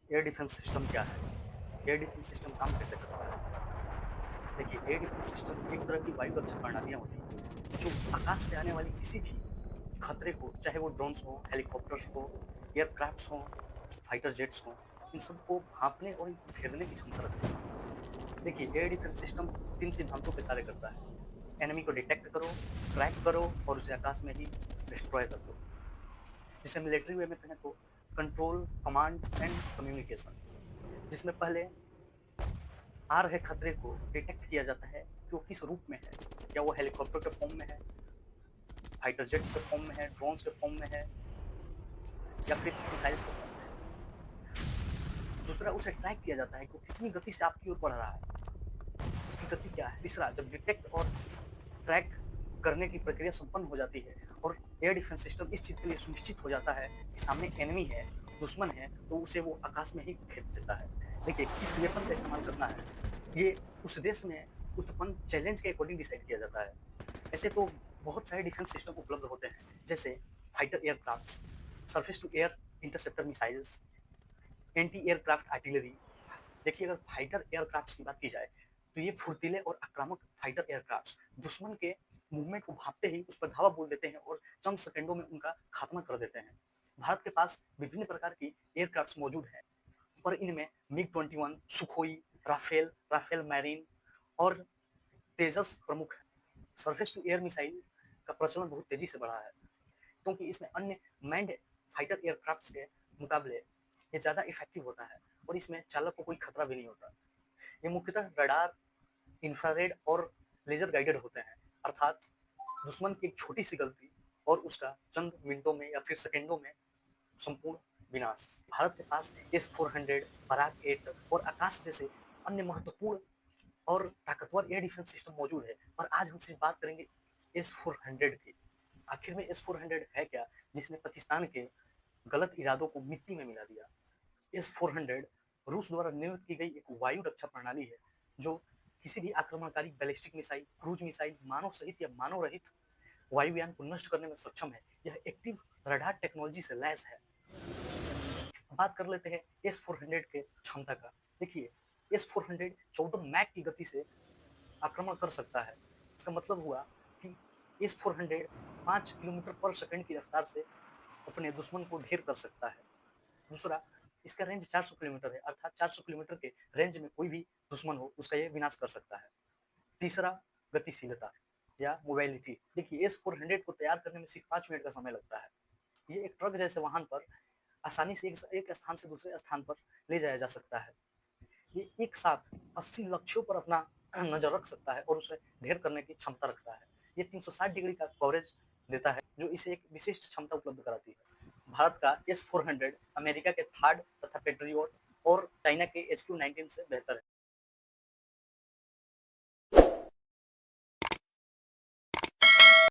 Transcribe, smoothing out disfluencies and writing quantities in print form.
Air defence system क्या है? Air defence system काम कैसे करता है? देखिए, एयर डिफेंस सिस्टम एक तरह की वायु रक्षा प्रणालियाँ होती हैं, जो आकाश से आने वाली किसी भी खतरे को, चाहे वो ड्रोन्स हों, हेलीकॉप्टर्स हो, एयरक्राफ्ट्स हों, फाइटर जेट्स हों, इन सबको भाँपने और इनको भेदने की क्षमता रखती है। देखिए, एयर डिफेंस सिस्टम 3 सिद्धांतों पे कार्य करता है। एनिमी को डिटेक्ट करो, ट्रैक करो और उसे आकाश में ही डिस्ट्रॉय कर दो। जिसे मिलिट्री वे में कहें तो कंट्रोल, कमांड एंड कम्युनिकेशन, जिसमें पहले आ रहे खतरे को डिटेक्ट किया जाता है कि वो किस रूप में है। क्या वो हेलीकॉप्टर के फॉर्म में है, फाइटर जेट्स के फॉर्म में है, ड्रोन्स के फॉर्म में है या फिर मिसाइल्स के फॉर्म में है। दूसरा, उसे ट्रैक किया जाता है कि वो कितनी गति से आपकी ओर बढ़ रहा है, उसकी गति क्या है। तीसरा, जब डिटेक्ट और ट्रैक करने की प्रक्रिया संपन्न हो जाती है और एयर डिफेंस सिस्टम इस चीज़ के लिए सुनिश्चित हो जाता है कि सामने एनिमी है, दुश्मन है, तो उसे वो आकाश में ही फेंक देता है। देखिए, किस वेपन का इस्तेमाल करना है, ये उस देश में उत्पन्न चैलेंज के अकॉर्डिंग डिसाइड किया जाता है। ऐसे तो बहुत सारे डिफेंस सिस्टम उपलब्ध होते हैं, जैसे fighter aircrafts, surface to air interceptor missiles, anti aircraft artillery. देखिए, अगर फाइटर एयरक्राफ्ट्स की बात की जाए, तो ये फुर्तीले और आक्रामक फाइटर एयरक्राफ्ट्स दुश्मन के मूवमेंट को भांपते ही उस पर धावा बोल देते हैं और चंद सेकंडों में उनका खात्मा कर देते हैं। भारत के पास विभिन्न प्रकार की एयरक्राफ्ट्स मौजूद हैं, पर इनमें MiG 21, Sukhoi, Rafale, Rafale Marine और तेजस प्रमुख है। सरफेस टू एयर मिसाइल का प्रचलन बहुत तेजी से बढ़ा है, क्योंकि इसमें अन्य मैंड फाइटर एयरक्राफ्ट्स के मुकाबले ये ज़्यादा इफेक्टिव होता है और इसमें चालक को कोई खतरा भी नहीं होता। ये मुख्यतः रडार, इंफ्रारेड और लेजर गाइडेड होते हैं, अर्थात दुश्मन की एक छोटी सी गलती और उसका चंद मिनटों में या फिर सेकंडों में संपूर्ण विनाश। भारत के पास S-400, बराक 8 और आकाश जैसे अन्य महत्वपूर्ण और ताकतवर एयर डिफेंस सिस्टम मौजूद है, पर आज हम सिर्फ बात करेंगे S-400 की। आखिर में S-400 है क्या, जिसने पाकिस्तान के गलत इरादों को मिट्टी में मिला दिया? S-400 रूस द्वारा निर्मित की गई एक वायु रक्षा प्रणाली है, जो किसी भी आक्रमणकारी बैलिस्टिक मिसाइल, क्रूज मिसाइल, मानव सहित या मानव रहित वायुयान को नष्ट करने में सक्षम है। यह एक्टिव रडार टेक्नोलॉजी से लैस है। बात कर लेते हैं S-400 के क्षमता का। देखिए, S-400 14 मैक की गति से आक्रमण कर सकता है। इसका मतलब हुआ कि S-400 5 किलोमीटर पर सेकंड की रफ्तार से अपने दुश्मन को ढेर कर सकता है। दूसरा, इसका रेंज 400 किलोमीटर है, अर्थात 400 किलोमीटर के रेंज में कोई भी दुश्मन हो उसका ये विनाश कर सकता है। तीसरा, गतिशीलता या मोबाइलिटी। देखिए, S-400 को तैयार करने में सिर्फ 5 मिनट का समय लगता है। ये एक ट्रक जैसे वाहन पर आसानी से एक स्थान से दूसरे स्थान पर ले जाया जा सकता है। ये एक साथ 80 लक्ष्यों पर अपना नज़र रख सकता है और उसे ढेर करने की क्षमता रखता है। ये 360 डिग्री का कवरेज देता है, जो इसे एक विशिष्ट क्षमता उपलब्ध कराती है। भारत का S-400 अमेरिका के थार्ड तथा पेट्रियोट और चाइना के HQ-19 से बेहतर है।